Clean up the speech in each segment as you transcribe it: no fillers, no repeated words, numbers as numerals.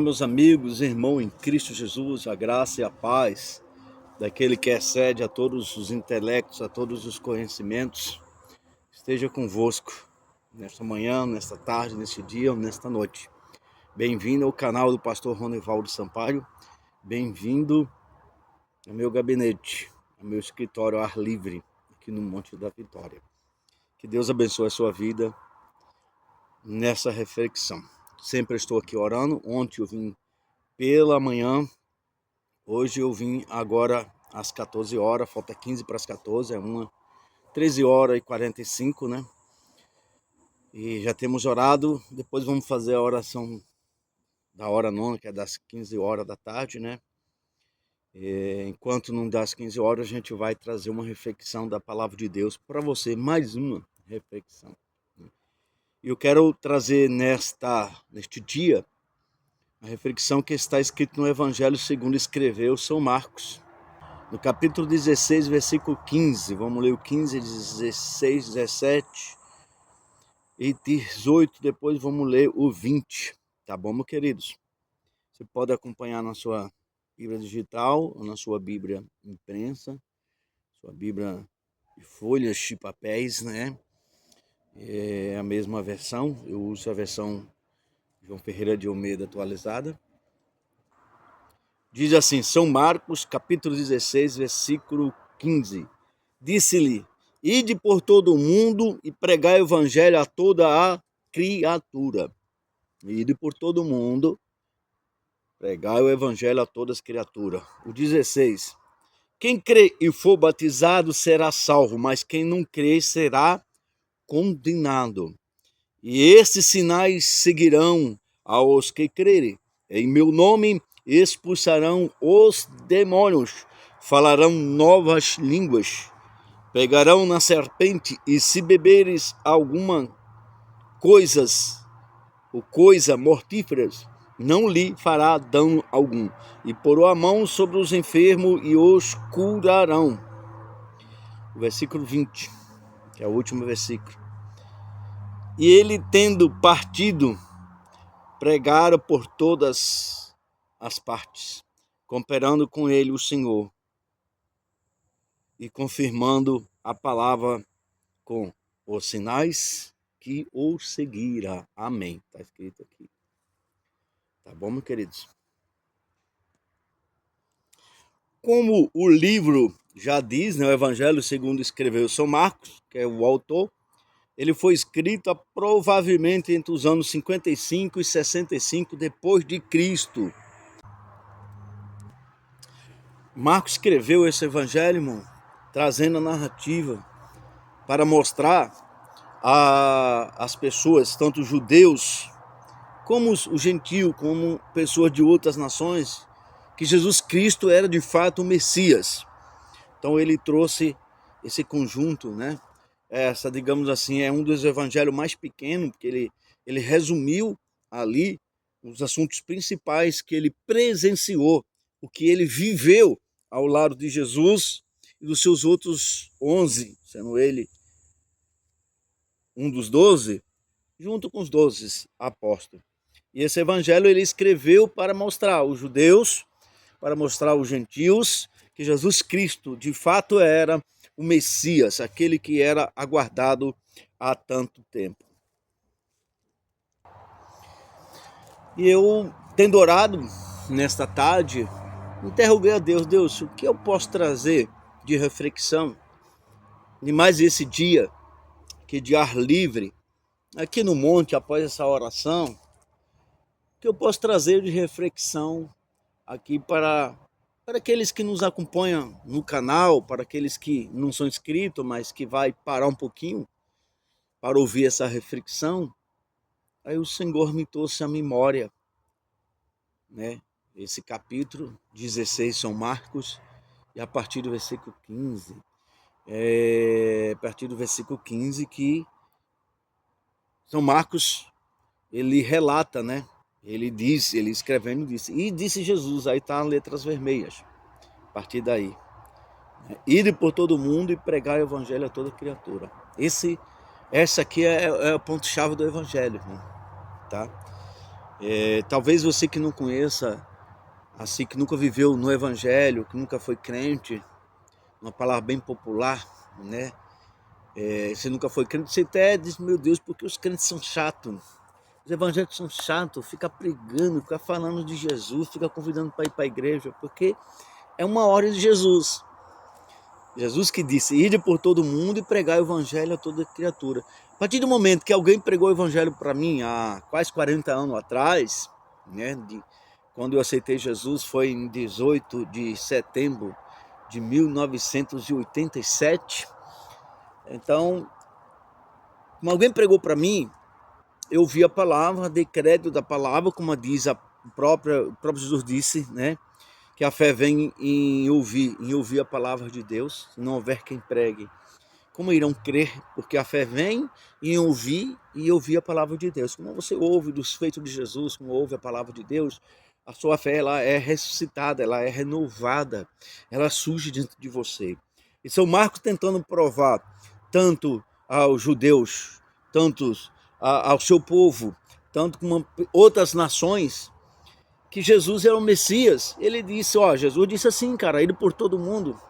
meus amigos, irmão em Cristo Jesus, a graça e a paz daquele que excede a todos os intelectos, a todos os conhecimentos, esteja convosco nesta manhã, nesta tarde, neste dia ou nesta noite. Bem-vindo ao canal do pastor Ronivaldo Sampaio, bem-vindo ao meu gabinete, ao meu escritório ao ar livre, aqui no Monte da Vitória. Que Deus abençoe a sua vida nessa reflexão. Sempre estou aqui orando. Ontem eu vim pela manhã, hoje eu vim agora às 14 horas, falta 15 para as 14, 13 horas e 45, né? E já temos orado, depois vamos fazer a oração da hora nona, que é das 15 horas da tarde, né? Enquanto não dá as 15 horas, a gente vai trazer uma reflexão da palavra de Deus para você, mais uma reflexão. E eu quero trazer neste dia a reflexão que está escrito no Evangelho segundo escreveu São Marcos, no capítulo 16, versículo 15. Vamos ler o 15, 16, 17 e 18, depois vamos ler o 20. Tá bom, meus queridos? Você pode acompanhar na sua Bíblia digital, ou na sua Bíblia imprensa, sua Bíblia de folhas, de papéis, né? É a mesma versão, eu uso a versão João Ferreira de Almeida atualizada. Diz assim, São Marcos, capítulo 16, versículo 15. Disse-lhe, ide por todo o mundo e pregai o evangelho a toda a criatura. Ide por todo o mundo, pregai o evangelho a todas as criaturas. O 16. Quem crê e for batizado será salvo, mas quem não crê será condenado. E estes sinais seguirão aos que crerem. Em meu nome expulsarão os demônios, falarão novas línguas, pegarão na serpente, e se beberes alguma coisa mortíferas, não lhe fará dano algum. E porão a mão sobre os enfermos e os curarão. O versículo 20, que é o último versículo. E ele, tendo partido, pregaram por todas as partes, cooperando com ele o Senhor e confirmando a palavra com os sinais que o seguirá. Amém. Está escrito aqui. Tá bom, meus queridos? Como o livro já diz, né, o Evangelho segundo escreveu São Marcos, que é o autor, ele foi escrito provavelmente entre os anos 55 e 65 depois de Cristo. Marcos escreveu esse evangelho, irmão, trazendo a narrativa para mostrar às pessoas, tanto os judeus como os gentios, como pessoas de outras nações, que Jesus Cristo era de fato o Messias. Então ele trouxe esse conjunto, né? Digamos assim, é um dos evangelhos mais pequenos, porque ele resumiu ali os assuntos principais que ele presenciou, o que ele viveu ao lado de Jesus e dos seus outros 11, sendo ele um dos 12, junto com os 12 apóstolos. E esse evangelho ele escreveu para mostrar aos judeus, para mostrar aos gentios, que Jesus Cristo de fato era o Messias, aquele que era aguardado há tanto tempo. E eu, tendo orado nesta tarde, interroguei a Deus, Deus, o que eu posso trazer de reflexão de mais esse dia, que de ar livre, aqui no monte, após essa oração, que eu posso trazer de reflexão aqui para aqueles que nos acompanham no canal, para aqueles que não são inscritos, mas que vai parar um pouquinho para ouvir essa reflexão. Aí o Senhor me trouxe à memória, né? Esse capítulo 16, São Marcos, e a partir do versículo 15, a partir do versículo 15 que São Marcos, ele relata, né? Ele escrevendo, disse, e disse Jesus, aí tá as letras vermelhas, a partir daí. Ide por todo mundo e pregar o evangelho a toda criatura. Essa aqui é o ponto-chave do evangelho, né? Tá? Talvez você que não conheça, assim, que nunca viveu no evangelho, que nunca foi crente, uma palavra bem popular, né? Você nunca foi crente, você até diz, meu Deus, porque os crentes são chatos. Os evangélicos são chatos, fica pregando, fica falando de Jesus, fica convidando para ir para a igreja, porque é uma ordem de Jesus. Jesus que disse, ide por todo mundo e pregar o evangelho a toda criatura. A partir do momento que alguém pregou o evangelho para mim, há quase 40 anos atrás, né, quando eu aceitei Jesus, foi em 18 de setembro de 1987. Então, como alguém pregou para mim, eu vi a palavra, dei crédito da palavra, como diz o próprio Jesus disse, né? Que a fé vem em ouvir a palavra de Deus. Se não houver quem pregue, como irão crer? Porque a fé vem em ouvir e ouvir a palavra de Deus. Como você ouve dos feitos de Jesus, como ouve a palavra de Deus, a sua fé ela é ressuscitada, ela é renovada, ela surge dentro de você. E São Marcos tentando provar tanto aos judeus, tanto ao seu povo, tanto como outras nações, que Jesus era o Messias. Ele disse, Jesus disse assim, cara, indo por todo mundo,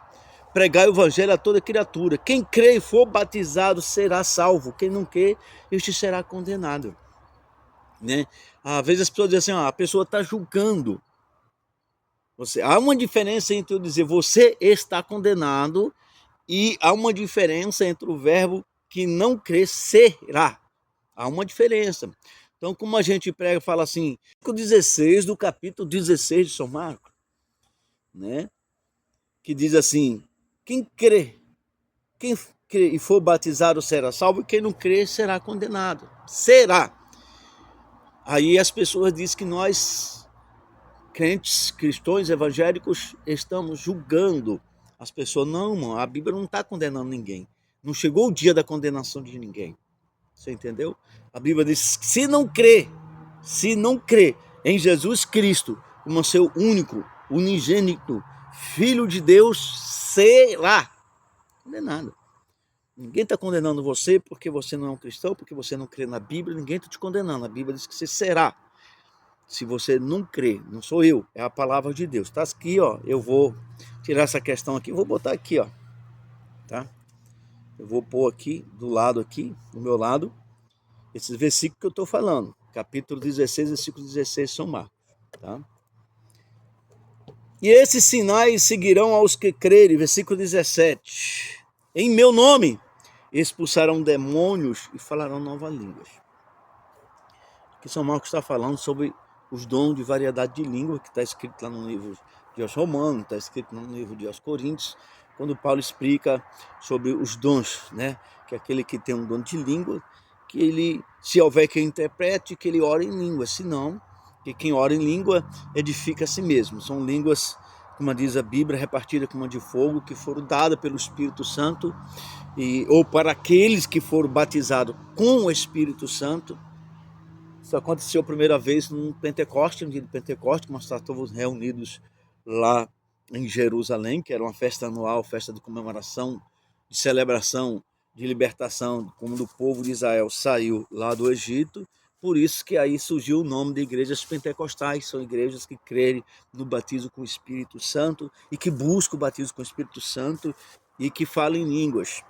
pregar o evangelho a toda criatura. Quem crê e for batizado será salvo. Quem não crê, este será condenado. Né? Às vezes as pessoas dizem assim, a pessoa está julgando. Há uma diferença entre eu dizer você está condenado e há uma diferença entre o verbo que não crê será. Há uma diferença. Então, como a gente prega, fala assim, 16 do capítulo 16 de São Marcos, né? Que diz assim, quem crê e for batizado será salvo, e quem não crê será condenado. Será. Aí as pessoas dizem que nós, crentes, cristãos, evangélicos, estamos julgando as pessoas. Não, mano, a Bíblia não está condenando ninguém. Não chegou o dia da condenação de ninguém. Você entendeu? A Bíblia diz que se não crê em Jesus Cristo como seu único, unigênito Filho de Deus, será condenado. Ninguém está condenando você porque você não é um cristão, porque você não crê na Bíblia, ninguém está te condenando. A Bíblia diz que você será. Se você não crê, não sou eu, é a palavra de Deus. Está aqui, ó. Eu vou tirar essa questão aqui, vou botar aqui, ó. Tá? Eu vou pôr aqui, do lado aqui, do meu lado, esses versículos que eu estou falando. Capítulo 16, versículo 16, São Marcos. Tá? E esses sinais seguirão aos que crerem, versículo 17. Em meu nome expulsarão demônios e falarão novas línguas. Aqui São Marcos está falando sobre os dons de variedade de língua, que está escrito lá no livro de aos Romanos, está escrito no livro de aos Coríntios, quando Paulo explica sobre os dons, né? Que é aquele que tem um dom de língua, que ele, se houver quem interprete, que ele ore em língua, se não, que quem ora em língua edifica a si mesmo. São línguas, como diz a Bíblia, repartidas como de fogo, que foram dadas pelo Espírito Santo, ou para aqueles que foram batizados com o Espírito Santo. Isso aconteceu a primeira vez no Pentecoste, no dia de Pentecoste, quando nós estávamos reunidos lá em Jerusalém, que era uma festa anual, festa de comemoração, de celebração, de libertação, como o povo de Israel saiu lá do Egito. Por isso que aí surgiu o nome de igrejas pentecostais, são igrejas que creem no batismo com o Espírito Santo e que buscam o batismo com o Espírito Santo e que falam em línguas,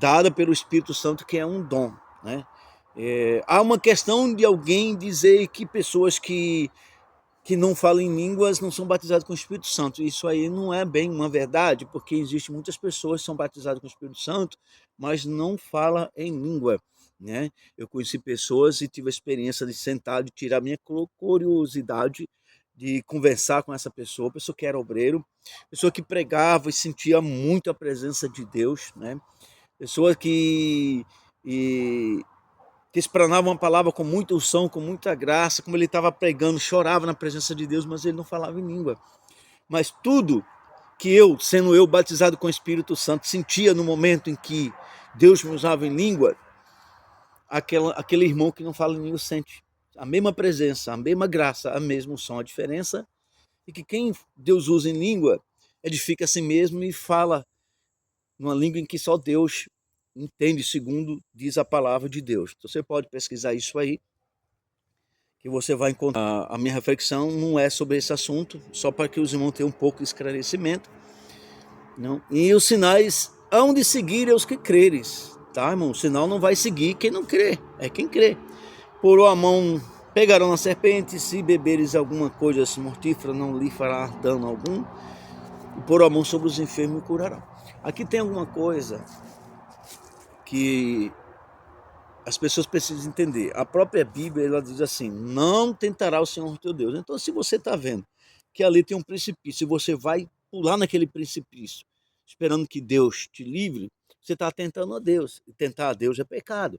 dada pelo Espírito Santo, que é um dom, né? Há uma questão de alguém dizer que pessoas que não falam em línguas não são batizadas com o Espírito Santo. Isso aí não é bem uma verdade, porque existem muitas pessoas que são batizadas com o Espírito Santo, mas não falam em língua, né? Eu conheci pessoas e tive a experiência de sentar, de tirar minha curiosidade, de conversar com essa pessoa que era obreiro, pessoa que pregava e sentia muito a presença de Deus, né? Pessoa que explanava uma palavra com muita unção, com muita graça, como ele estava pregando, chorava na presença de Deus, mas ele não falava em língua. Mas tudo que eu, sendo eu batizado com o Espírito Santo, sentia no momento em que Deus me usava em língua, aquele irmão que não fala em língua sente a mesma presença, a mesma graça, a mesma unção. A diferença é que quem Deus usa em língua edifica a si mesmo e fala numa língua em que só Deus entende, segundo diz a palavra de Deus. Então você pode pesquisar isso aí que você vai encontrar. A minha reflexão não é sobre esse assunto, só para que os irmãos tenham um pouco de esclarecimento. Não? E os sinais hão de seguir os que creres, tá, irmão? O sinal não vai seguir quem não crê, é quem crê. Porou a mão, pegarão na serpente, se beberes alguma coisa mortífera, não lhe fará dano algum, e porou a mão sobre os enfermos e curarão. Aqui tem alguma coisa que as pessoas precisam entender. A própria Bíblia, ela diz assim, não tentará o Senhor teu Deus. Então, se você está vendo que ali tem um precipício, e você vai pular naquele precipício, esperando que Deus te livre, você está tentando a Deus. E tentar a Deus é pecado.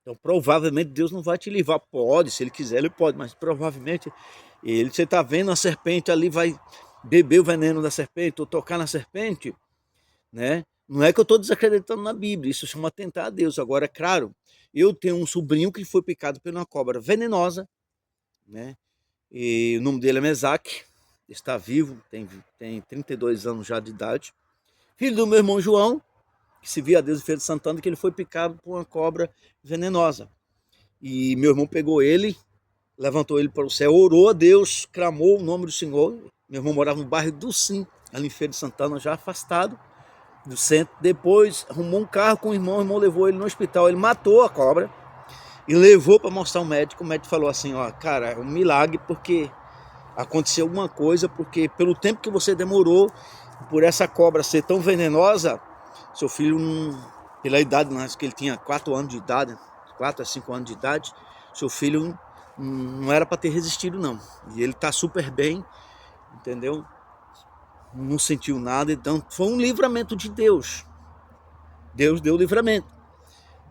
Então, provavelmente, Deus não vai te livrar. Pode, se Ele quiser, Ele pode, mas provavelmente, você está vendo a serpente ali, vai beber o veneno da serpente, ou tocar na serpente, né? Não é que eu estou desacreditando na Bíblia, isso chama tentar a Deus. Agora, é claro, eu tenho um sobrinho que foi picado por uma cobra venenosa, né? E o nome dele é Mesaque, está vivo, tem 32 anos já de idade. Filho do meu irmão João, que se via a Deus em Feira de Santana, que ele foi picado por uma cobra venenosa. E meu irmão pegou ele, levantou ele para o céu, orou a Deus, clamou o nome do Senhor. Meu irmão morava no bairro do Sim, ali em Feira de Santana, já afastado do centro. Depois arrumou um carro com o irmão levou ele no hospital, ele matou a cobra e levou para mostrar ao médico. O médico falou assim, ó, cara, é um milagre porque aconteceu alguma coisa, porque pelo tempo que você demorou, por essa cobra ser tão venenosa, seu filho, pela idade, acho que ele tinha 4 anos de idade, 4 a 5 anos de idade, seu filho não era para ter resistido não, e ele está super bem, entendeu? Não sentiu nada, então foi um livramento de Deus. Deus deu livramento.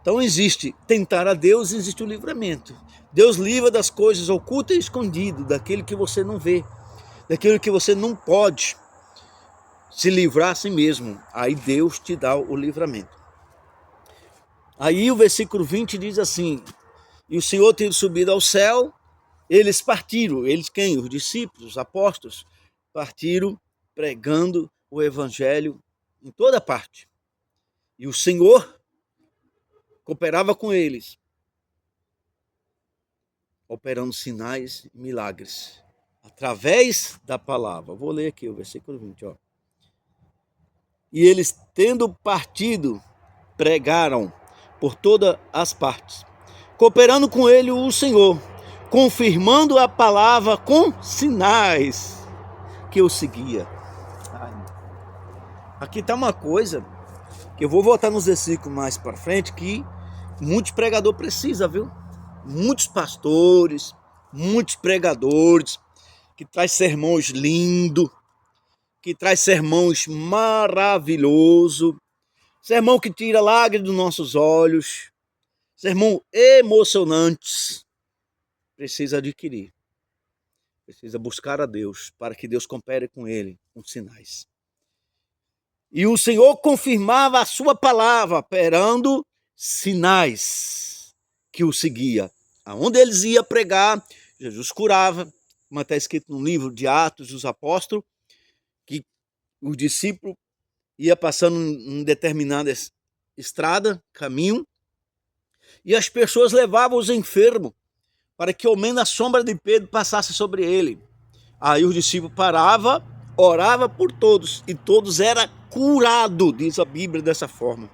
Então existe tentar a Deus, existe o livramento. Deus livra das coisas ocultas e escondidas, daquilo que você não vê, daquilo que você não pode se livrar a si mesmo. Aí Deus te dá o livramento. Aí o versículo 20 diz assim, e o Senhor tendo subido ao céu, eles partiram, eles quem? Os discípulos, os apóstolos, partiram pregando o evangelho em toda parte. E o Senhor cooperava com eles, operando sinais e milagres, através da palavra. Vou ler aqui o versículo 20, ó. E eles, tendo partido, pregaram por todas as partes, cooperando com ele o Senhor, confirmando a palavra com sinais que o seguia. Aqui está uma coisa que eu vou voltar nos versículos mais para frente, que muitos pregadores precisam, viu? Muitos pastores, muitos pregadores, que traz sermões lindos, que traz sermões maravilhosos, sermão que tira lágrimas dos nossos olhos, sermão emocionantes, precisa adquirir, precisa buscar a Deus, para que Deus coopere com ele, com sinais. E o Senhor confirmava a sua palavra, operando sinais que o seguia. Aonde eles iam pregar, Jesus curava, como está escrito no livro de Atos dos Apóstolos, que os discípulos iam passando em determinada estrada, caminho, e as pessoas levavam os enfermos para que ao menos a sombra de Pedro passasse sobre ele. Aí os discípulos paravam, orava por todos, e todos eram curados, diz a Bíblia dessa forma.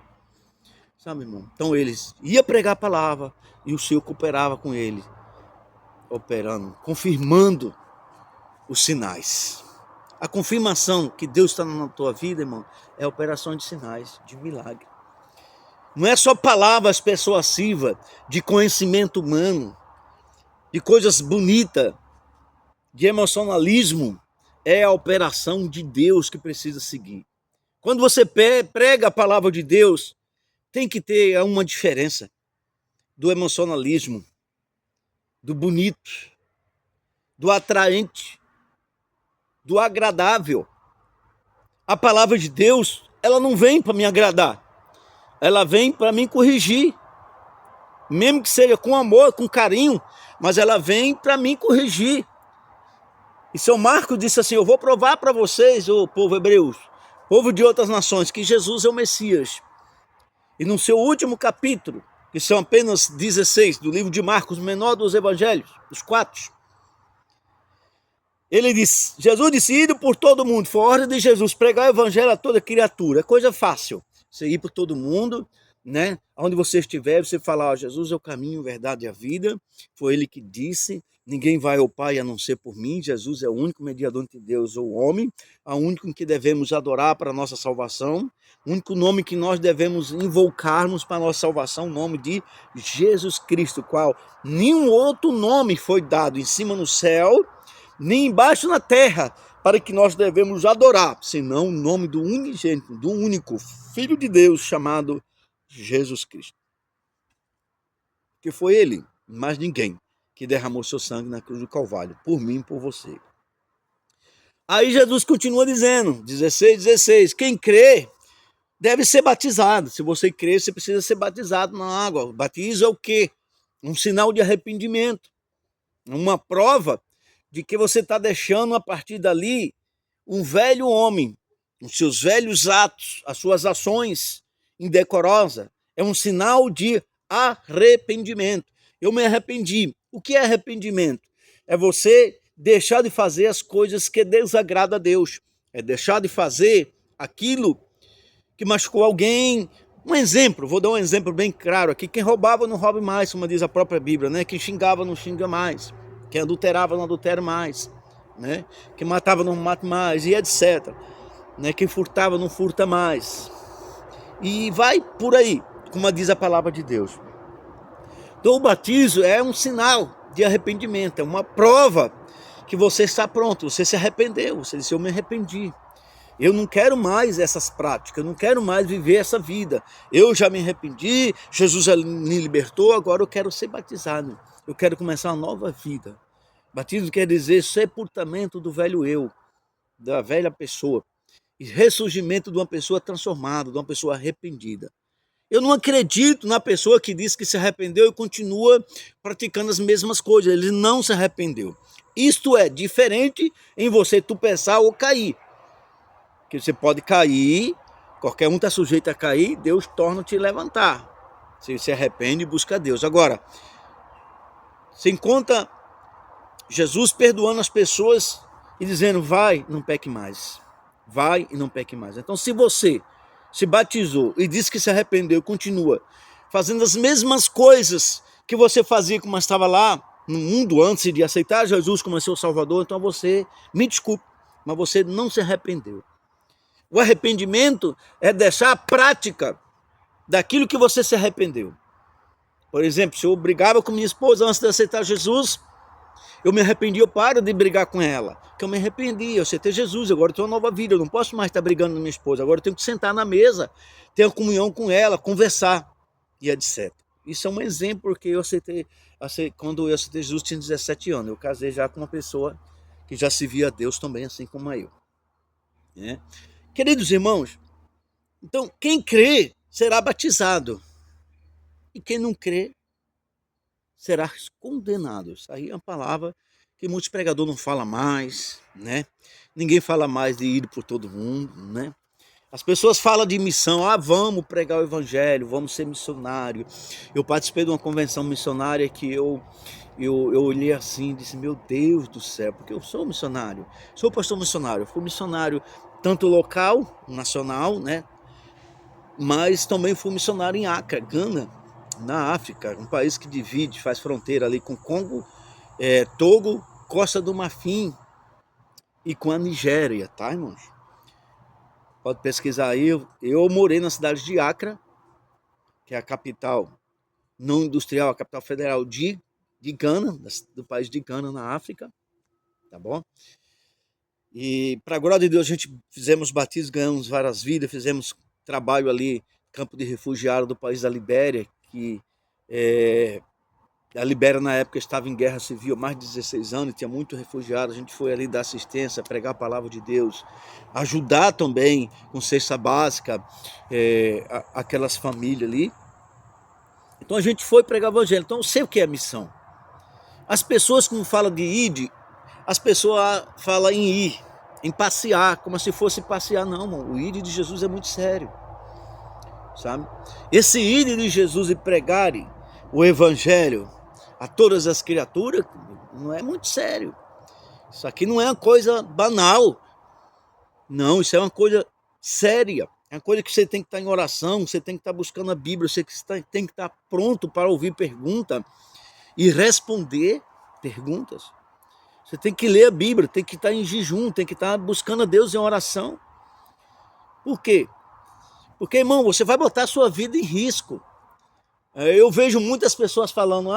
Sabe, irmão? Então eles iam pregar a palavra e o Senhor cooperava com ele, operando, confirmando os sinais. A confirmação que Deus está na tua vida, irmão, é a operação de sinais, de milagre. Não é só palavras persuasivas, de conhecimento humano, de coisas bonitas, de emocionalismo. É a operação de Deus que precisa seguir. Quando você prega a palavra de Deus, tem que ter uma diferença do emocionalismo, do bonito, do atraente, do agradável. A palavra de Deus, ela não vem para me agradar, ela vem para me corrigir, mesmo que seja com amor, com carinho, mas ela vem para me corrigir. E São Marcos disse assim, eu vou provar para vocês, ô povo hebreu, povo de outras nações, que Jesus é o Messias. E no seu último capítulo, que são apenas 16, do livro de Marcos, menor dos evangelhos, os 4. Jesus disse, ide por todo mundo, foi a ordem de Jesus, pregar o evangelho a toda criatura, é coisa fácil, você ir por todo mundo, né? Onde você estiver, você falar, Jesus é o caminho, a verdade e a vida, foi ele que disse, ninguém vai ao Pai a não ser por mim, Jesus é o único mediador entre Deus e o homem, o único que devemos adorar para a nossa salvação, o único nome que nós devemos invocarmos para a nossa salvação, o nome de Jesus Cristo, qual nenhum outro nome foi dado em cima no céu, nem embaixo na terra, para que nós devemos adorar, senão o nome do unigênito, do único Filho de Deus, chamado Jesus Cristo. Que foi ele, mais ninguém, que derramou seu sangue na cruz do Calvário, por mim e por você. Aí Jesus continua dizendo, 16, quem crê deve ser batizado. Se você crê, você precisa ser batizado na água. O batismo é o quê? Um sinal de arrependimento, uma prova de que você está deixando a partir dali um velho homem, os seus velhos atos, as suas ações indecorosas, é um sinal de arrependimento. Eu me arrependi. O que é arrependimento? É você deixar de fazer as coisas que desagradam a Deus, é deixar de fazer aquilo que machucou alguém. Um exemplo, vou dar um exemplo bem claro aqui, quem roubava não rouba mais, como diz a própria Bíblia, né? Quem xingava não xinga mais, quem adulterava não adultera mais, né? Quem matava não mata mais, e etc. Né? Quem furtava não furta mais. E vai por aí, como diz a palavra de Deus. Então o batismo é um sinal de arrependimento, é uma prova que você está pronto, você se arrependeu, você disse, eu me arrependi. Eu não quero mais essas práticas, eu não quero mais viver essa vida. Eu já me arrependi, Jesus já me libertou, agora eu quero ser batizado. Eu quero começar uma nova vida. Batismo quer dizer sepultamento do velho eu, da velha pessoa. E ressurgimento de uma pessoa transformada, de uma pessoa arrependida. Eu não acredito na pessoa que diz que se arrependeu e continua praticando as mesmas coisas. Ele não se arrependeu. Isto é diferente em você tropeçar ou cair. Que você pode cair, qualquer um está sujeito a cair, Deus torna te levantar. Você se arrepende e busca Deus. Agora, você encontra Jesus perdoando as pessoas e dizendo, vai, não peque mais. Vai e não peque mais. Então, se você se batizou e disse que se arrependeu e continua fazendo as mesmas coisas que você fazia como estava lá no mundo antes de aceitar Jesus como seu Salvador, então você, me desculpe, mas você não se arrependeu. O arrependimento é deixar a prática daquilo que você se arrependeu. Por exemplo, se eu brigava com minha esposa antes de aceitar Jesus, eu me arrependi, eu paro de brigar com ela. Porque eu me arrependi, eu aceitei Jesus, agora eu tenho uma nova vida, eu não posso mais estar brigando com minha esposa, agora eu tenho que sentar na mesa, ter uma comunhão com ela, conversar e etc. Isso é um exemplo que eu aceitei, quando eu aceitei Jesus, tinha 17 anos. Eu casei já com uma pessoa que já se via a Deus também, assim como eu. Né? Queridos irmãos, então quem crê será batizado e quem não crê será condenado. Isso aí é uma palavra que muitos pregadores não falam mais, né? Ninguém fala mais de ir por todo mundo, né? As pessoas falam de missão, vamos pregar o evangelho, vamos ser missionário. Eu participei de uma convenção missionária que eu olhei assim e disse, meu Deus do céu, porque eu sou missionário, sou pastor missionário, eu fui missionário tanto local, nacional, né? Mas também fui missionário em Accra, Gana, na África, um país que divide, faz fronteira ali com Congo, Togo, Costa do Marfim e com a Nigéria, tá, irmãos? Pode pesquisar aí. Eu morei na cidade de Accra, que é a capital não industrial, a capital federal de Gana, do país de Gana, na África, tá bom? E para a glória de Deus, a gente fizemos batismo, ganhamos várias vidas, fizemos trabalho ali, campo de refugiado do país da Libéria, que a Libéria na época estava em guerra civil há mais de 16 anos, tinha muito refugiado, a gente foi ali dar assistência, pregar a palavra de Deus, ajudar também com cesta básica, aquelas famílias ali. Então a gente foi pregar o evangelho, então eu sei o que é missão. As pessoas quando falam de ir, as pessoas falam em ir, em passear, como se fosse passear, não, mano. O ir de Jesus é muito sério. sabe? Esse ide de Jesus e pregare o evangelho a todas as criaturas não é muito sério. Isso aqui não é uma coisa banal. Não, isso é uma coisa séria. É uma coisa que você tem que estar em oração, você tem que estar buscando a Bíblia, você tem que estar pronto para ouvir pergunta e responder perguntas. Você tem que ler a Bíblia, tem que estar em jejum, tem que estar buscando a Deus em oração. Por quê? Porque, irmão, você vai botar a sua vida em risco. Eu vejo muitas pessoas falando,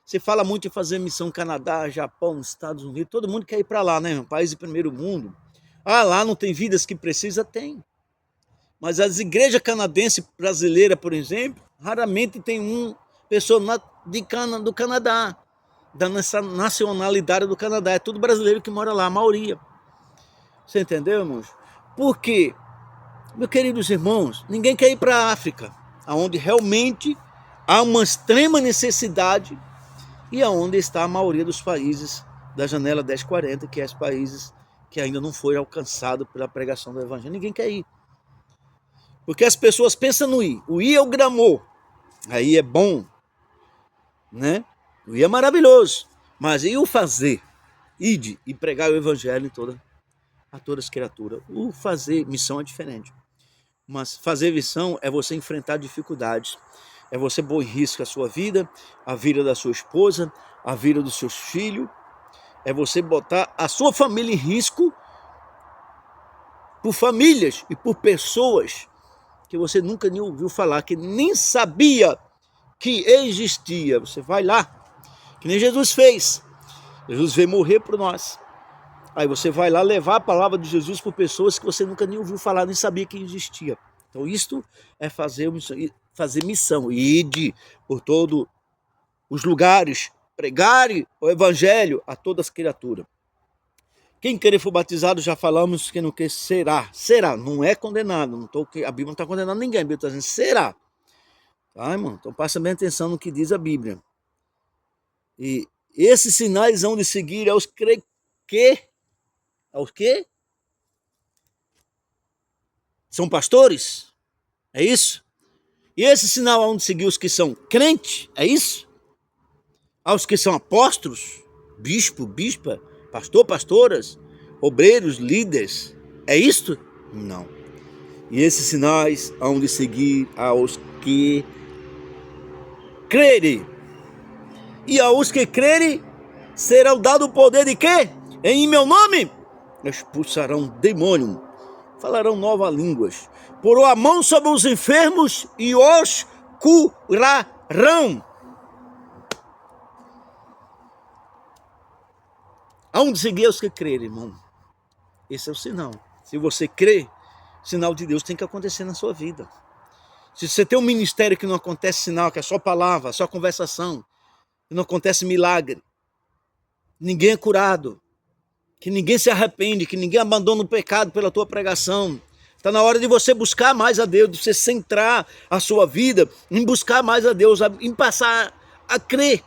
você fala muito em fazer missão no Canadá, Japão, Estados Unidos, todo mundo quer ir para lá, né? Um país de primeiro mundo. Lá não tem vidas que precisa? Tem. Mas as igrejas canadenses brasileiras, por exemplo, raramente tem uma pessoa do Canadá, da nacionalidade do Canadá. É tudo brasileiro que mora lá, a maioria. Você entendeu, irmãos? Por quê? Meus queridos irmãos, ninguém quer ir para a África, onde realmente há uma extrema necessidade e aonde está a maioria dos países da janela 1040, que é os países que ainda não foram alcançados pela pregação do evangelho. Ninguém quer ir. Porque as pessoas pensam no ir. O ir é o gramor. Aí é bom, né? O ir é maravilhoso. Mas e o fazer? Ide e pregar o evangelho a todas as criaturas. O fazer missão é diferente. Mas fazer missão é você enfrentar dificuldades. É você pôr em risco a sua vida, a vida da sua esposa, a vida dos seus filhos. É você botar a sua família em risco por famílias e por pessoas que você nunca nem ouviu falar, que nem sabia que existia. Você vai lá, que nem Jesus fez. Jesus veio morrer por nós. Aí você vai lá levar a palavra de Jesus por pessoas que você nunca nem ouviu falar, nem sabia que existia. Então isto é fazer missão, ide por todos os lugares, pregare o evangelho a todas as criaturas. Quem querer for batizado, já falamos, quem não quer será, não é condenado, a Bíblia não está condenando ninguém, a Bíblia está dizendo será. Tá, irmão? Então presta bem atenção no que diz a Bíblia. E esses sinais hão de seguir aos que... Aos que? São pastores? É isso? E esse sinal hão de seguir os que são crentes? É isso? Aos que são apóstolos? Bispo, bispa? Pastor, pastoras? Obreiros, líderes? É isto? Não. E esses sinais hão de seguir aos que crerem. E aos que crerem serão dado o poder de quê? Em meu nome expulsarão demônio, falarão novas línguas, porão a mão sobre os enfermos e os curarão. Aonde seguir os que crerem, irmão? Esse é o sinal. Se você crê, o sinal de Deus tem que acontecer na sua vida. Se você tem um ministério que não acontece sinal, que é só palavra, só conversação, que não acontece milagre, ninguém é curado, que ninguém se arrepende, que ninguém abandona o pecado pela tua pregação, está na hora de você buscar mais a Deus, de você centrar a sua vida em buscar mais a Deus, em passar a crer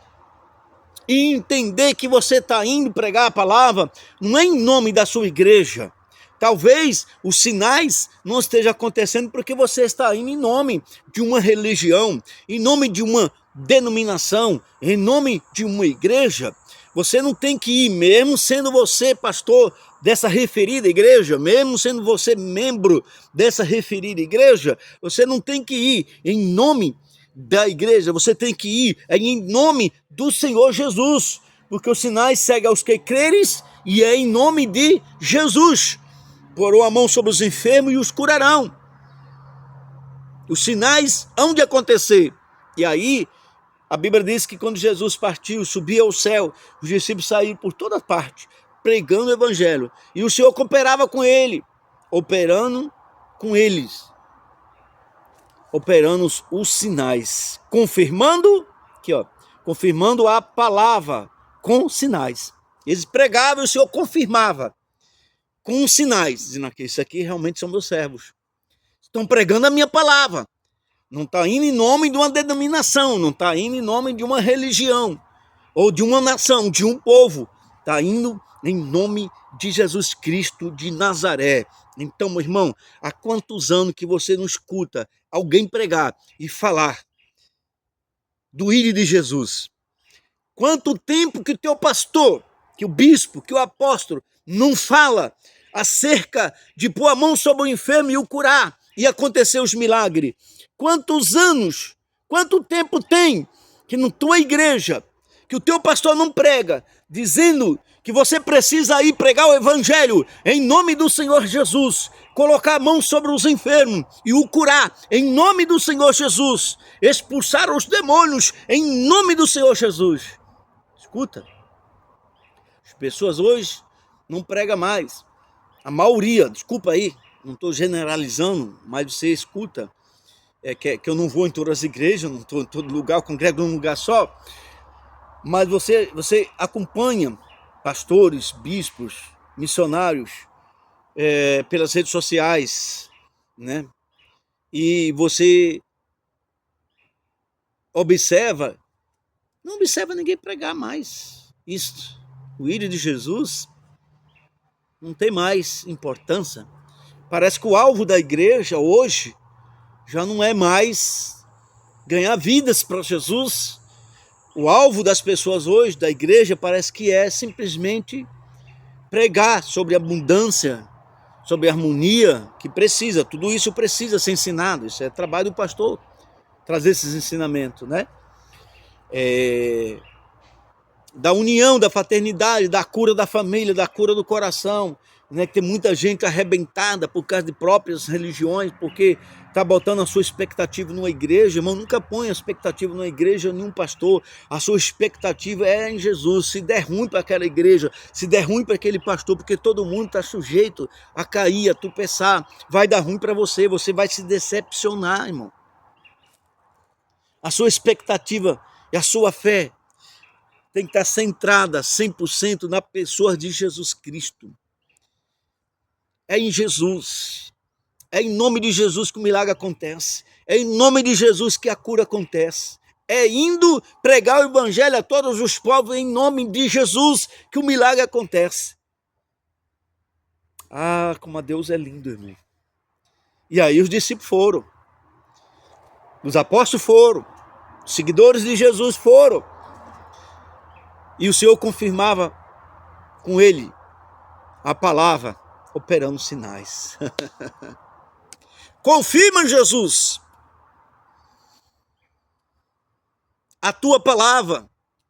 e entender que você está indo pregar a palavra, não é em nome da sua igreja. Talvez os sinais não estejam acontecendo porque você está indo em nome de uma religião, em nome de uma denominação, em nome de uma igreja. Você não tem que ir, mesmo sendo você pastor dessa referida igreja, mesmo sendo você membro dessa referida igreja, você não tem que ir em nome da igreja, você tem que ir em nome do Senhor Jesus, porque os sinais seguem aos que creres e é em nome de Jesus. Porão a mão sobre os enfermos e os curarão. Os sinais hão de acontecer. E aí, a Bíblia diz que quando Jesus partiu, subia ao céu, os discípulos saíram por toda parte, pregando o evangelho. E o Senhor cooperava com ele, operando com eles. Operando os sinais, confirmando a palavra com sinais. Eles pregavam e o Senhor confirmava com sinais, dizendo que isso aqui realmente são meus servos. Estão pregando a minha palavra. Não está indo em nome de uma denominação, não está indo em nome de uma religião, ou de uma nação, de um povo. Está indo em nome de Jesus Cristo de Nazaré. Então, meu irmão, há quantos anos que você não escuta alguém pregar e falar do Ídolo de Jesus? Quanto tempo que o teu pastor, que o bispo, que o apóstolo não fala acerca de pôr a mão sobre o enfermo e o curar e acontecer os milagres? Quantos anos, quanto tempo tem que na tua igreja, que o teu pastor não prega, dizendo que você precisa ir pregar o evangelho em nome do Senhor Jesus, colocar a mão sobre os enfermos e o curar em nome do Senhor Jesus, expulsar os demônios em nome do Senhor Jesus? Escuta, as pessoas hoje não pregam mais. A maioria, desculpa aí, não estou generalizando, mas você escuta, que eu não vou em todas as igrejas, não estou em todo lugar, eu congrego em um lugar só, mas você acompanha pastores, bispos, missionários, pelas redes sociais, né? E você observa, não observa ninguém pregar mais isto. O Ídolo de Jesus não tem mais importância. Parece que o alvo da igreja hoje já não é mais ganhar vidas para Jesus. O alvo das pessoas hoje, da igreja, parece que é simplesmente pregar sobre abundância, sobre harmonia, que precisa, tudo isso precisa ser ensinado. Isso é trabalho do pastor, trazer esses ensinamentos, né? Da união, da fraternidade, da cura da família, da cura do coração, né? Que tem muita gente arrebentada por causa de próprias religiões, porque está botando a sua expectativa numa igreja. Irmão, nunca põe a expectativa numa igreja, nenhum pastor. A sua expectativa é em Jesus. Se der ruim para aquela igreja, se der ruim para aquele pastor, porque todo mundo está sujeito a cair, a tropeçar, vai dar ruim para você, você vai se decepcionar, irmão. A sua expectativa e a sua fé tem que estar centrada 100% na pessoa de Jesus Cristo. É em Jesus. É em nome de Jesus que o milagre acontece. É em nome de Jesus que a cura acontece. É indo pregar o evangelho a todos os povos em nome de Jesus que o milagre acontece. Ah, como a Deus é lindo, irmão. E aí os discípulos foram. Os apóstolos foram. Os seguidores de Jesus foram. E o Senhor confirmava com ele a palavra, operando sinais. Confirma, Jesus, a tua palavra,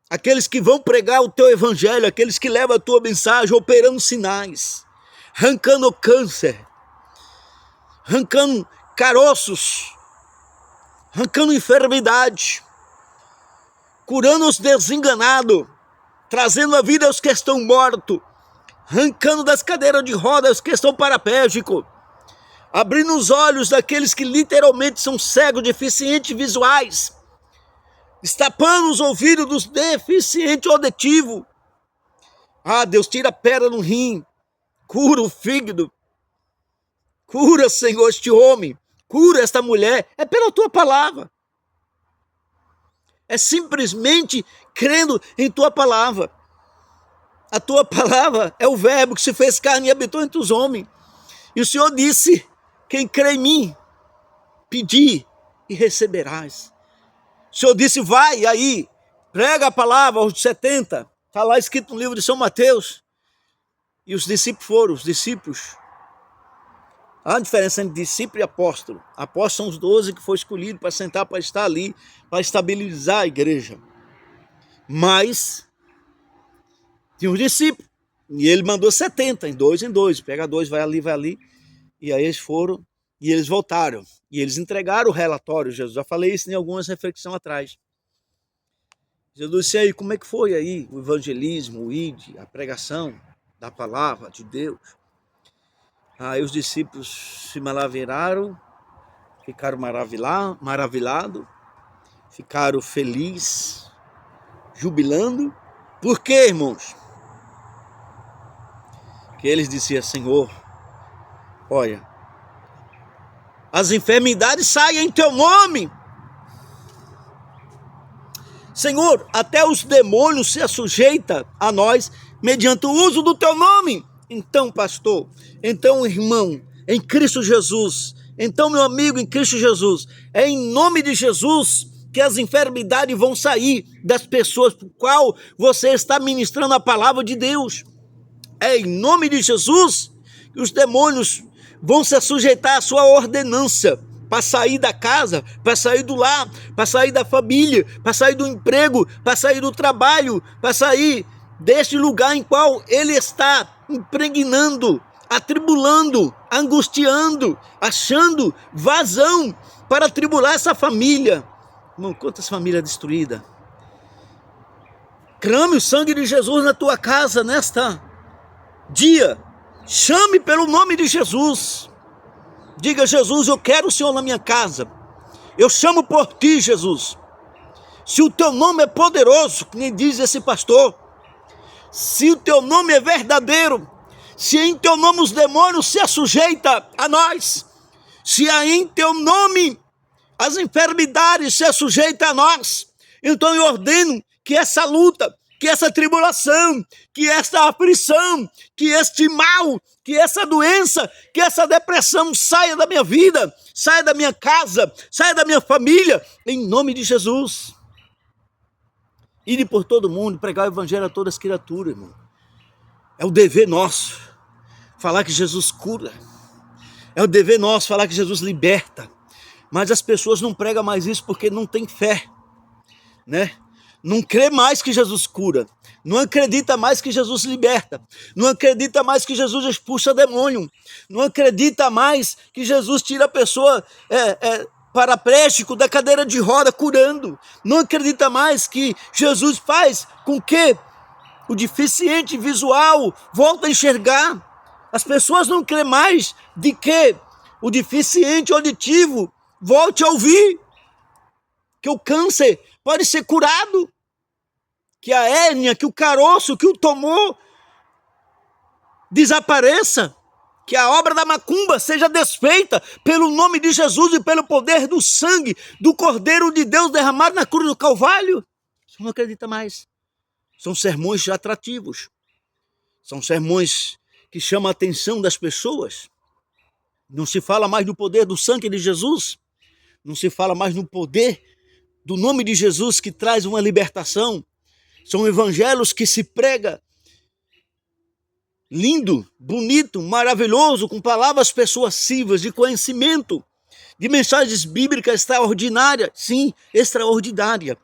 aqueles que vão pregar o teu evangelho, aqueles que levam a tua mensagem, operando sinais, arrancando câncer, arrancando caroços, arrancando enfermidade, curando os desenganados, trazendo a vida aos que estão mortos, arrancando das cadeiras de rodas os que estão paraplégicos, abrindo os olhos daqueles que literalmente são cegos, deficientes visuais, destapando os ouvidos dos deficientes auditivos. Ah, Deus, tira a pedra no rim, cura o fígado, cura, Senhor, este homem, cura esta mulher, é pela tua palavra. É simplesmente crendo em tua palavra. A tua palavra é o verbo que se fez carne e habitou entre os homens. E o Senhor disse, quem crê em mim, pedi e receberás. O Senhor disse, vai aí, prega a palavra aos 70. Está lá escrito no livro de São Mateus. E os discípulos foram, os discípulos. Há uma diferença entre discípulo e apóstolo. Apóstolos são os 12 que foram escolhidos para sentar, para estar ali, para estabilizar a igreja. Mas tinha os discípulos. E ele mandou 70, em dois. Pega dois, vai ali. E aí eles foram e eles voltaram. E eles entregaram o relatório, Jesus. Já falei isso em algumas reflexões atrás. Jesus disse aí, como é que foi aí o evangelismo, o ID, a pregação da palavra de Deus? Aí os discípulos se maravilharam, ficaram maravilhados, ficaram felizes, jubilando. Por quê, irmãos? Que eles diziam, Senhor, olha, as enfermidades saem em teu nome. Senhor, até os demônios se sujeitam a nós mediante o uso do teu nome. Então, pastor, então, irmão, em Cristo Jesus, então, meu amigo em Cristo Jesus, é em nome de Jesus que as enfermidades vão sair das pessoas por qual você está ministrando a palavra de Deus. É em nome de Jesus que os demônios vão se sujeitar à sua ordenança para sair da casa, para sair do lar, para sair da família, para sair do emprego, para sair do trabalho, para sair deste lugar em qual ele está impregnando, atribulando, angustiando, achando vazão para atribular essa família. Irmão, quantas famílias destruídas. Clame o sangue de Jesus na tua casa nesta dia. Chame pelo nome de Jesus. Diga: Jesus, eu quero o Senhor na minha casa. Eu chamo por ti, Jesus. Se o teu nome é poderoso, que nem diz esse pastor, se o teu nome é verdadeiro, se em teu nome os demônios se sujeitam a nós, se em teu nome as enfermidades se sujeitam a nós, então eu ordeno que essa luta, que essa tribulação, que essa aflição, que este mal, que essa doença, que essa depressão saia da minha vida, saia da minha casa, saia da minha família, em nome de Jesus. Ide por todo mundo, pregar o evangelho a todas as criaturas, irmão. É o dever nosso falar que Jesus cura. É o dever nosso falar que Jesus liberta. Mas as pessoas não pregam mais isso porque não tem fé, né? Não crê mais que Jesus cura, não acredita mais que Jesus liberta, não acredita mais que Jesus expulsa demônio, não acredita mais que Jesus tira a pessoa paraplégico da cadeira de roda curando, não acredita mais que Jesus faz com que o deficiente visual volte a enxergar. As pessoas não crêem mais de que o deficiente auditivo volte a ouvir, que o câncer pode ser curado, que a hérnia, que o caroço, que o tumor desapareça, que a obra da macumba seja desfeita pelo nome de Jesus e pelo poder do sangue do Cordeiro de Deus derramado na cruz do Calvário. Você não acredita mais. São sermões atrativos, são sermões que chamam a atenção das pessoas. Não se fala mais do poder do sangue de Jesus, não se fala mais no poder do nome de Jesus que traz uma libertação. São evangelhos que se prega lindo, bonito, maravilhoso, com palavras persuasivas, de conhecimento, de mensagens bíblicas extraordinárias, sim, extraordinária,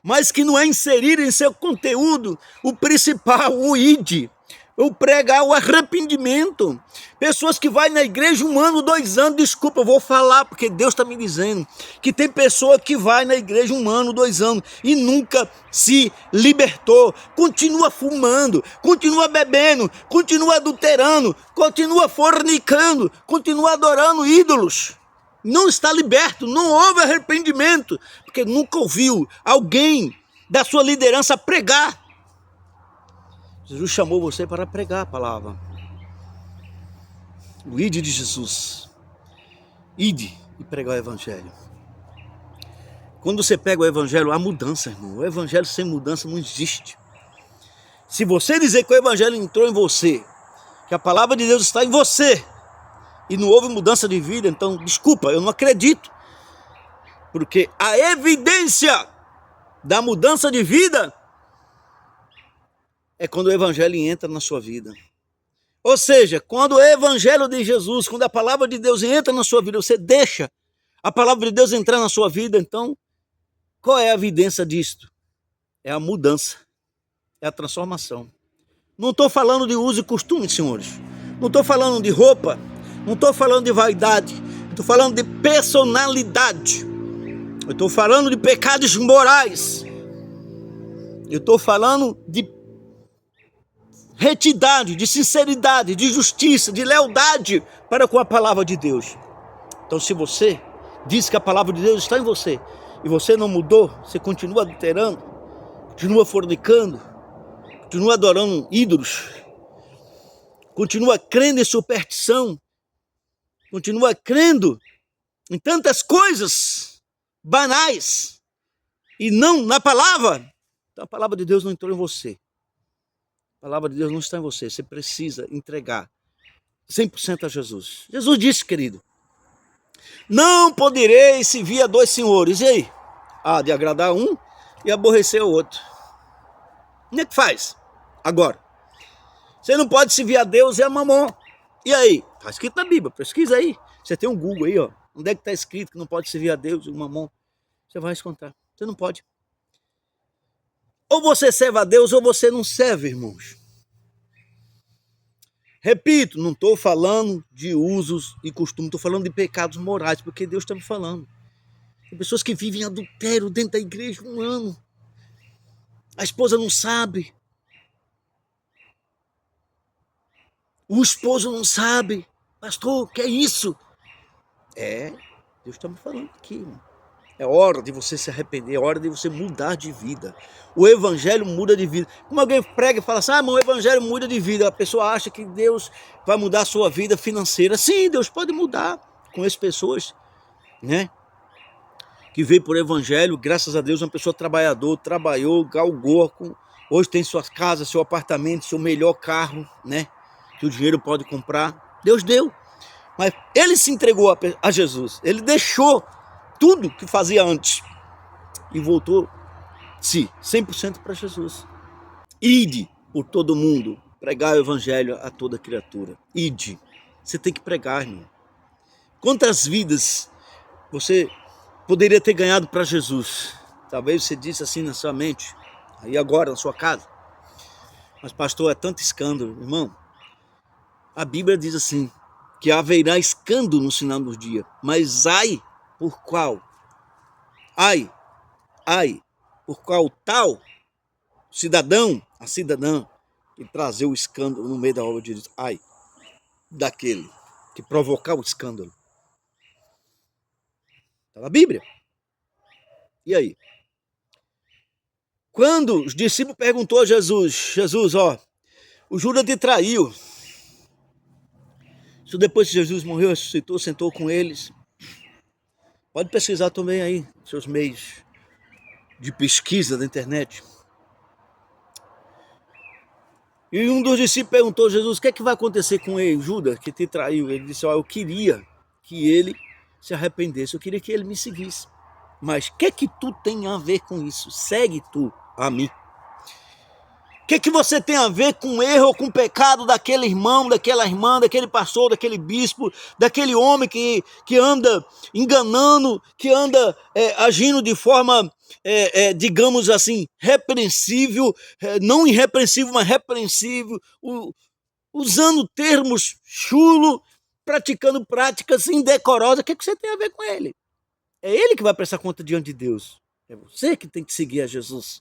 mas que não é inserir em seu conteúdo o principal, o id, o pregar o arrependimento. Pessoas que vai na igreja 1 ano, 2 anos, desculpa, eu vou falar porque Deus está me dizendo que tem pessoa que vai na igreja 1 ano, 2 anos e nunca se libertou, continua fumando, continua bebendo, continua adulterando, continua fornicando, continua adorando ídolos. Não está liberto, não houve arrependimento, porque nunca ouviu alguém da sua liderança pregar. Jesus chamou você para pregar a palavra. O ide de Jesus. Ide e pregar o evangelho. Quando você pega o evangelho, há mudança, irmão. O evangelho sem mudança não existe. Se você dizer que o evangelho entrou em você, que a palavra de Deus está em você, e não houve mudança de vida, então, desculpa, eu não acredito. Porque a evidência da mudança de vida é quando o evangelho entra na sua vida. Ou seja, quando o evangelho de Jesus, quando a palavra de Deus entra na sua vida, você deixa a palavra de Deus entrar na sua vida, então, qual é a evidência disto? É a mudança, é a transformação. Não estou falando de uso e costume, senhores. Não estou falando de roupa, não estou falando de vaidade, estou falando de personalidade. Eu estou falando de pecados morais. Eu estou falando de retidão, de sinceridade, de justiça, de lealdade para com a palavra de Deus. Então, se você diz que a palavra de Deus está em você e você não mudou, você continua adulterando, continua fornicando, continua adorando ídolos, continua crendo em superstição, continua crendo em tantas coisas banais e não na palavra, então a palavra de Deus não entrou em você. A palavra de Deus não está em você. Você precisa entregar 100% a Jesus. Jesus disse, querido, não podereis servir a dois senhores. E aí? Há de agradar um e aborrecer o outro. Como é que faz? Agora, você não pode servir a Deus e a mamon. E aí? Está escrito na Bíblia, pesquisa aí. Você tem um Google aí, ó. Onde é que está escrito que não pode servir a Deus e o mamon? Você vai encontrar. Você não pode. Ou você serve a Deus ou você não serve, irmãos. Repito, não estou falando de usos e costumes, estou falando de pecados morais, porque Deus está me falando. Tem pessoas que vivem adultério dentro da igreja 1 ano. A esposa não sabe. O esposo não sabe. Pastor, que é isso? Deus está me falando aqui, irmão. É hora de você se arrepender, é hora de você mudar de vida. O evangelho muda de vida. Como alguém prega e fala assim, irmão, o evangelho muda de vida. A pessoa acha que Deus vai mudar a sua vida financeira. Sim, Deus pode mudar. Conheço pessoas, né, que veio por evangelho, graças a Deus, uma pessoa trabalhadora, trabalhou, galgou, hoje tem sua casa, seu apartamento, seu melhor carro, né, que o dinheiro pode comprar. Deus deu. Mas ele se entregou a Jesus. Ele deixou tudo que fazia antes e voltou, sim, 100% para Jesus. Ide por todo mundo, pregar o evangelho a toda criatura. Ide. Você tem que pregar, irmão. Quantas vidas você poderia ter ganhado para Jesus? Talvez você disse assim na sua mente, aí agora na sua casa. Mas pastor, é tanto escândalo, irmão. A Bíblia diz assim, que haverá escândalo no final do dia, mas ai por qual? Ai, por qual tal cidadão, a cidadã, que trazer o escândalo no meio da obra de Deus. Ai, daquele que provocar o escândalo. Está na Bíblia. E aí? Quando os discípulos perguntou a Jesus, o Judas te traiu. Isso depois que Jesus morreu, ressuscitou, sentou com eles. Pode pesquisar também aí, seus meios de pesquisa da internet. E um dos discípulos perguntou a Jesus, o que é que vai acontecer com ele, Judas, que te traiu? Ele disse, eu queria que ele se arrependesse, eu queria que ele me seguisse. Mas o que tu tem a ver com isso? Segue tu a mim. O que você tem a ver com o erro ou com o pecado daquele irmão, daquela irmã, daquele pastor, daquele bispo, daquele homem que anda enganando, que anda agindo de forma, digamos assim, repreensível, não irrepreensível, mas repreensível, usando termos chulos, praticando práticas indecorosas. O que você tem a ver com ele? É ele que vai prestar conta diante de Deus. É você que tem que seguir a Jesus.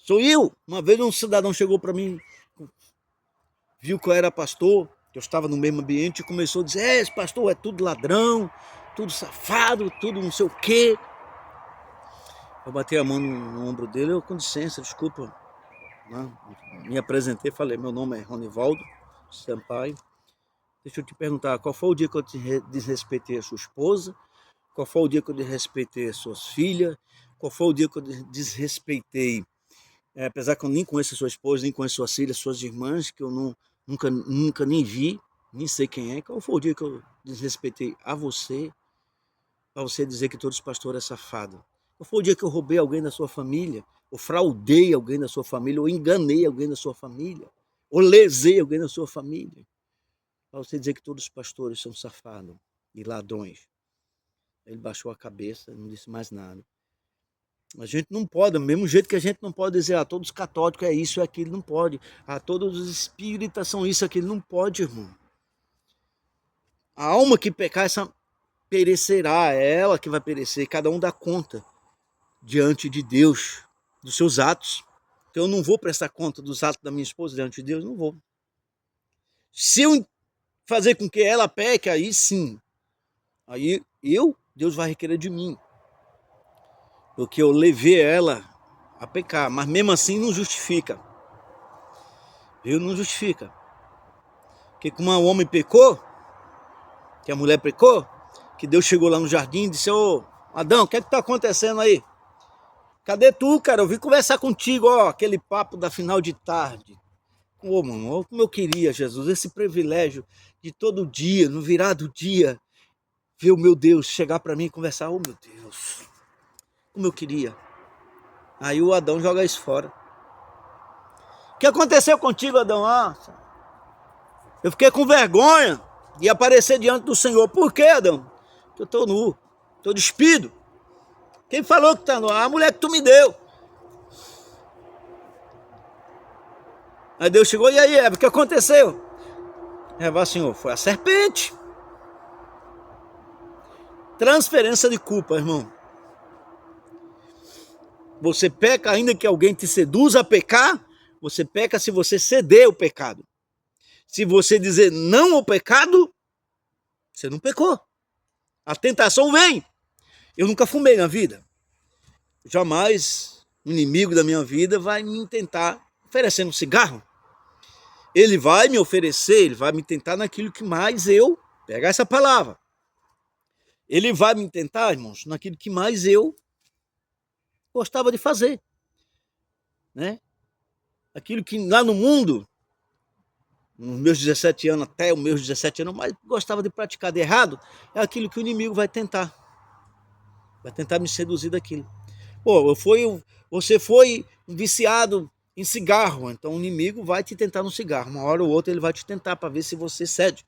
Sou eu. Uma vez um cidadão chegou para mim, viu que eu era pastor, que eu estava no mesmo ambiente, e começou a dizer, esse pastor é tudo ladrão, tudo safado, tudo não sei o quê. Eu bati a mão no ombro dele, com licença, desculpa. Me apresentei, falei, meu nome é Ronivaldo Sampaio. Deixa eu te perguntar, qual foi o dia que eu desrespeitei a sua esposa? Qual foi o dia que eu desrespeitei as suas filhas? Qual foi o dia que eu desrespeitei, apesar que eu nem conheço a sua esposa, nem conheço suas filhas, suas irmãs, que eu nunca nem vi, nem sei quem é. Qual foi o dia que eu desrespeitei a você, para você dizer que todos os pastores é safado? Qual foi o dia que eu roubei alguém da sua família, ou fraudei alguém da sua família, ou enganei alguém da sua família, ou lesei alguém da sua família? Para você dizer que todos os pastores são safados e ladrões. Ele baixou a cabeça, não disse mais nada. A gente não pode, do mesmo jeito que a gente não pode dizer, todos os católicos é isso, é aquilo, não pode. Todos os espíritas são isso, aquilo, não pode, irmão. A alma que pecar, essa perecerá, é ela que vai perecer, cada um dá conta diante de Deus, dos seus atos. Então eu não vou prestar conta dos atos da minha esposa diante de Deus, não vou. Se eu fazer com que ela peque, aí sim, aí Deus vai requerer de mim. Porque eu levei ela a pecar, mas mesmo assim não justifica. Não justifica. Porque como o homem pecou, que a mulher pecou, que Deus chegou lá no jardim e disse, ô Adão, o que é que está acontecendo aí? Cadê tu, cara? Eu vim conversar contigo, ó, aquele papo da final de tarde. Ô, mano, como eu queria, Jesus, esse privilégio de todo dia, no virar do dia, ver o meu Deus chegar para mim e conversar. Oh, meu Deus, como eu queria. Aí o Adão joga isso fora. O que aconteceu contigo, Adão? Ah, eu fiquei com vergonha de aparecer diante do Senhor. Por quê, Adão? Porque eu estou nu, estou despido. Quem falou que está nu? A mulher que tu me deu. Aí Deus chegou, e aí, Eva, o que aconteceu? Eva, Senhor, foi a serpente. Transferência de culpa, irmão. Você peca ainda que alguém te seduza a pecar, você peca se você ceder ao pecado. Se você dizer não ao pecado, você não pecou. A tentação vem. Eu nunca fumei na vida. Jamais o inimigo da minha vida vai me tentar oferecendo um cigarro. Ele vai me oferecer, ele vai me tentar naquilo que mais eu, pega essa palavra. Ele vai me tentar, irmãos, naquilo que mais eu gostava de fazer. Né? Aquilo que lá no mundo, nos meus 17 anos, até os meus 17 anos, mais gostava de praticar de errado, é aquilo que o inimigo vai tentar. Vai tentar me seduzir daquilo. Pô, você foi viciado em cigarro, então o inimigo vai te tentar no cigarro. Uma hora ou outra ele vai te tentar para ver se você cede.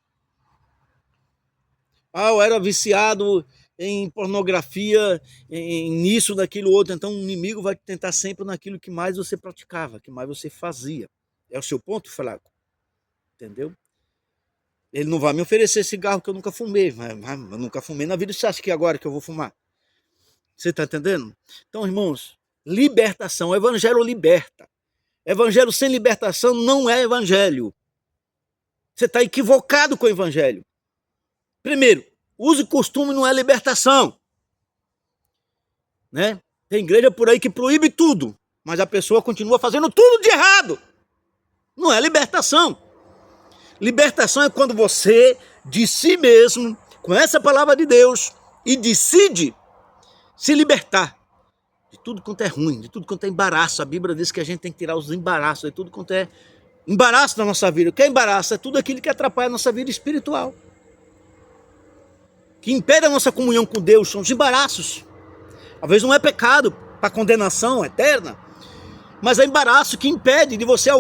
Ah, eu era viciado em pornografia, nisso, naquilo outro. Então o inimigo vai te tentar sempre naquilo que mais você praticava, que mais você fazia. É o seu ponto fraco. Entendeu? Ele não vai me oferecer cigarro que eu nunca fumei. Eu nunca fumei na vida. Você acha que agora que eu vou fumar? Você está entendendo? Então, irmãos, libertação. O evangelho liberta. Evangelho sem libertação não é evangelho. Você está equivocado com o evangelho. Primeiro, uso e costume não é libertação. Né? Tem igreja por aí que proíbe tudo, mas a pessoa continua fazendo tudo de errado. Não é libertação. Libertação é quando você, de si mesmo, conhece a palavra de Deus e decide se libertar de tudo quanto é ruim, de tudo quanto é embaraço. A Bíblia diz que a gente tem que tirar os embaraços, de tudo quanto é embaraço da nossa vida. O que é embaraço? É tudo aquilo que atrapalha a nossa vida espiritual. Que impede a nossa comunhão com Deus, são os embaraços. Às vezes não é pecado para condenação eterna, mas é embaraço que impede de você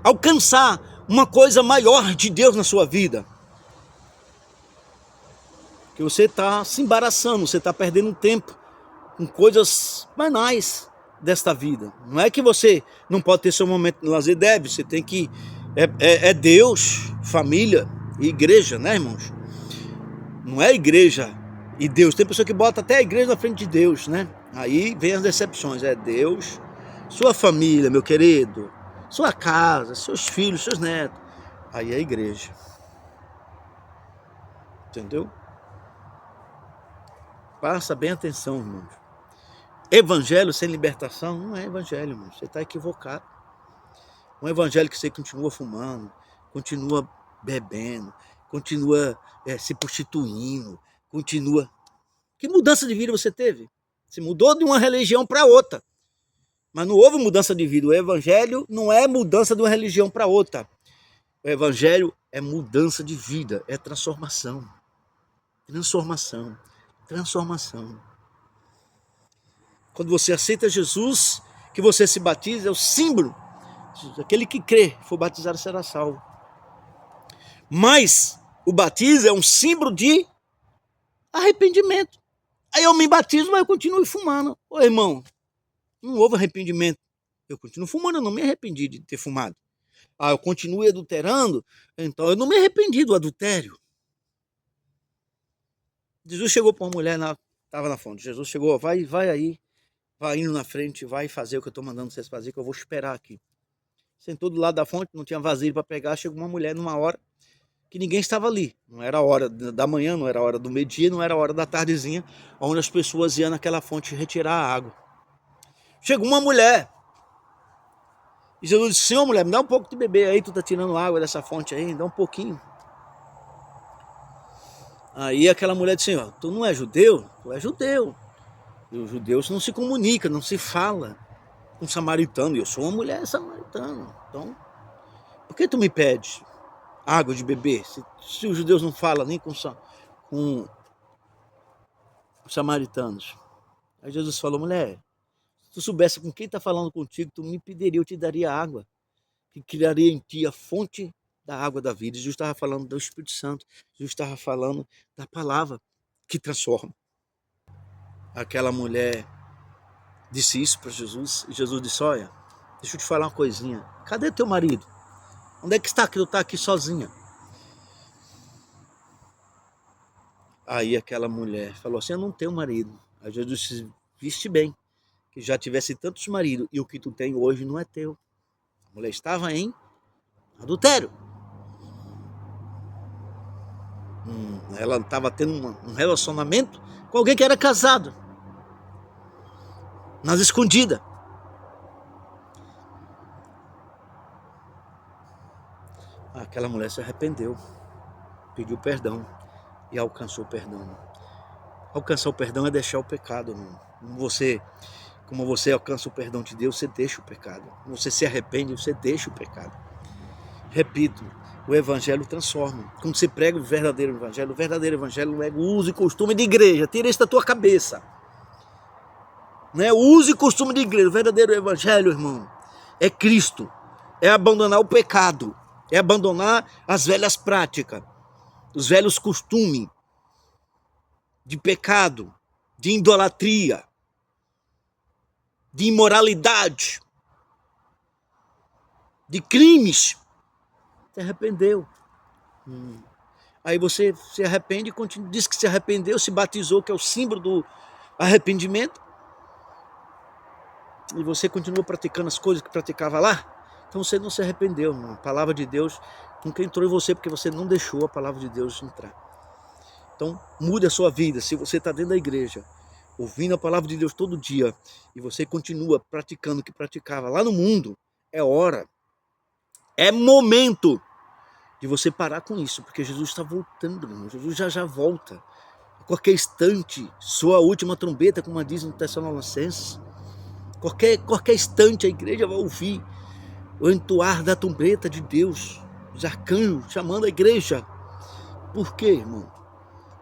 alcançar uma coisa maior de Deus na sua vida. Que você está se embaraçando, você está perdendo tempo com coisas banais desta vida. Não é que você não pode ter seu momento de lazer, deve, você tem que... É Deus, família e igreja, né, irmãos? Não é igreja e Deus. Tem pessoa que bota até a igreja na frente de Deus, né? Aí vem as decepções. É Deus, sua família, meu querido, sua casa, seus filhos, seus netos. Aí é a igreja. Entendeu? Presta bem atenção, irmãos. Evangelho sem libertação não é evangelho, irmão. Você está equivocado. Um evangelho que você continua fumando, continua bebendo, continua se prostituindo, continua... Que mudança de vida você teve? Você mudou de uma religião para outra. Mas não houve mudança de vida. O evangelho não é mudança de uma religião para outra. O evangelho é mudança de vida, é transformação. Transformação. Transformação. Quando você aceita Jesus, que você se batiza, é o símbolo. Aquele que crê, for batizado, será salvo. Mas o batismo é um símbolo de arrependimento. Aí eu me batizo, mas eu continuo fumando. Ô irmão, não houve arrependimento. Eu continuo fumando, eu não me arrependi de ter fumado. Ah, eu continuo adulterando, então eu não me arrependi do adultério. Jesus chegou para uma mulher, estava na fonte. Jesus chegou, vai aí, vai indo na frente, vai fazer o que eu estou mandando vocês fazer, que eu vou esperar aqui. Sentou do lado da fonte, não tinha vasilha para pegar, chegou uma mulher numa hora que ninguém estava ali. Não era a hora da manhã, não era a hora do meio-dia, não era a hora da tardezinha, onde as pessoas iam naquela fonte retirar a água. Chegou uma mulher. E Jesus disse, Senhor, mulher, me dá um pouco de beber aí, tu tá tirando água dessa fonte aí, dá um pouquinho. Aí aquela mulher disse, Senhor, tu não é judeu? Tu é judeu. Os judeus não se comunicam, não se fala com samaritano. Eu sou uma mulher samaritana. Então, por que tu me pedes água de beber? Se os judeus não falam nem com os samaritanos. Aí Jesus falou, mulher, se tu soubesse com quem está falando contigo, tu me pediria, eu te daria água, que criaria em ti a fonte da água da vida. Jesus estava falando do Espírito Santo, Jesus estava falando da palavra que transforma. Aquela mulher disse isso para Jesus, e Jesus disse, olha, deixa eu te falar uma coisinha, cadê teu marido? Onde é que está que tu está aqui sozinha? Aí aquela mulher falou assim, eu não tenho marido. Aí Jesus disse, viste bem, que já tivesse tantos maridos, e o que tu tem hoje não é teu. A mulher estava em adultério. Ela estava tendo um relacionamento com alguém que era casado, nas escondidas. Aquela mulher se arrependeu, pediu perdão e alcançou o perdão. Alcançar o perdão é deixar o pecado. Como você alcança o perdão de Deus, você deixa o pecado. Como você se arrepende, você deixa o pecado. Repito, o evangelho transforma. Quando você prega o verdadeiro evangelho não é o uso e costume de igreja. Tira isso da tua cabeça. Não é o uso e costume de igreja. O verdadeiro evangelho, irmão, é Cristo. É abandonar o pecado. É abandonar as velhas práticas, os velhos costumes de pecado, de idolatria, de imoralidade, de crimes. Se arrependeu. Aí você se arrepende, diz que se arrependeu, se batizou, que é o símbolo do arrependimento, e você continua praticando as coisas que praticava lá, então você não se arrependeu. A palavra de Deus nunca entrou em você, porque você não deixou a palavra de Deus entrar. Então mude a sua vida. Se você está dentro da igreja, ouvindo a palavra de Deus todo dia, e você continua praticando o que praticava lá no mundo, é hora, é momento de você parar com isso, porque Jesus está voltando, irmão. Jesus já volta. A qualquer instante, soa a última trombeta, como diz no Tessalonicenses. Qualquer instante a igreja vai ouvir o entoar da trombeta de Deus, os arcanjos chamando a igreja. Por quê, irmão?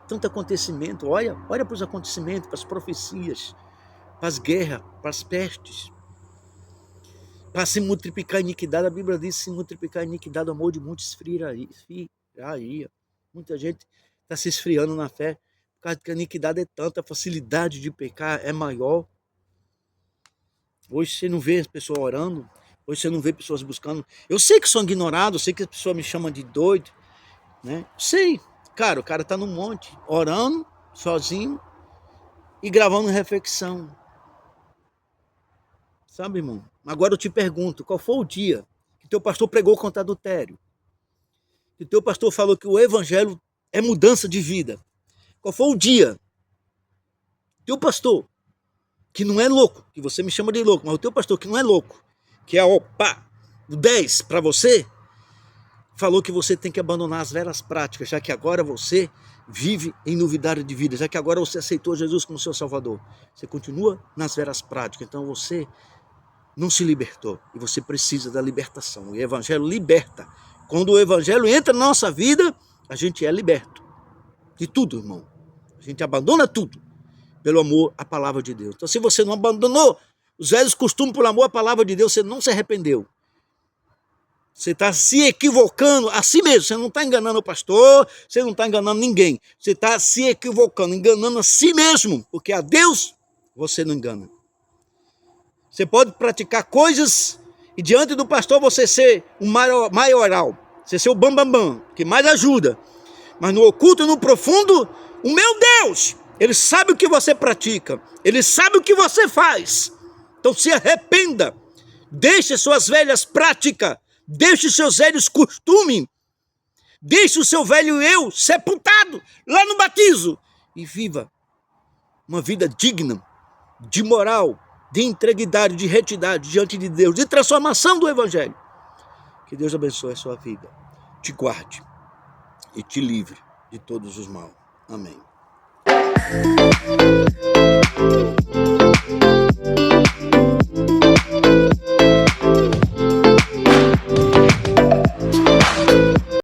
Tanto acontecimento. Olha para os acontecimentos, para as profecias, para as guerras, para as pestes. Para se multiplicar a iniquidade, a Bíblia diz: se multiplicar a iniquidade, o amor de muitos esfriaria. Muita gente está se esfriando na fé, por causa que a iniquidade é tanta, a facilidade de pecar é maior. Hoje você não vê as pessoas orando, hoje você não vê pessoas buscando. Eu sei que sou ignorado, eu sei que as pessoas me chamam de doido, né? Sei, cara, o cara está no monte, orando, sozinho, e gravando reflexão. Sabe, irmão? Agora eu te pergunto, qual foi o dia que teu pastor pregou contra adultério? Que teu pastor falou que o evangelho é mudança de vida? Qual foi o dia? Teu pastor, que não é louco, que você me chama de louco, mas o teu pastor que não é louco, que é o 10 para você, falou que você tem que abandonar as velhas práticas, já que agora você vive em novidade de vida, já que agora você aceitou Jesus como seu Salvador. Você continua nas velhas práticas, então você não se libertou e você precisa da libertação. O evangelho liberta. Quando o evangelho entra na nossa vida, a gente é liberto de tudo, irmão. A gente abandona tudo pelo amor à palavra de Deus. Então, se você não abandonou os velhos costumes por amor à palavra de Deus, você não se arrependeu. Você está se equivocando a si mesmo. Você não está enganando o pastor, você não está enganando ninguém. Você está se equivocando, enganando a si mesmo, porque a Deus você não engana. Você pode praticar coisas e diante do pastor você ser o maioral, você ser o bambambam, que mais ajuda. Mas no oculto e no profundo, o meu Deus, Ele sabe o que você pratica, Ele sabe o que você faz. Então se arrependa, deixe suas velhas práticas, deixe seus velhos costumes, deixe o seu velho eu sepultado lá no batismo e viva uma vida digna, de moral, de integridade, de retidade diante de Deus, de transformação do evangelho. Que Deus abençoe a sua vida, te guarde e te livre de todos os males. Amém.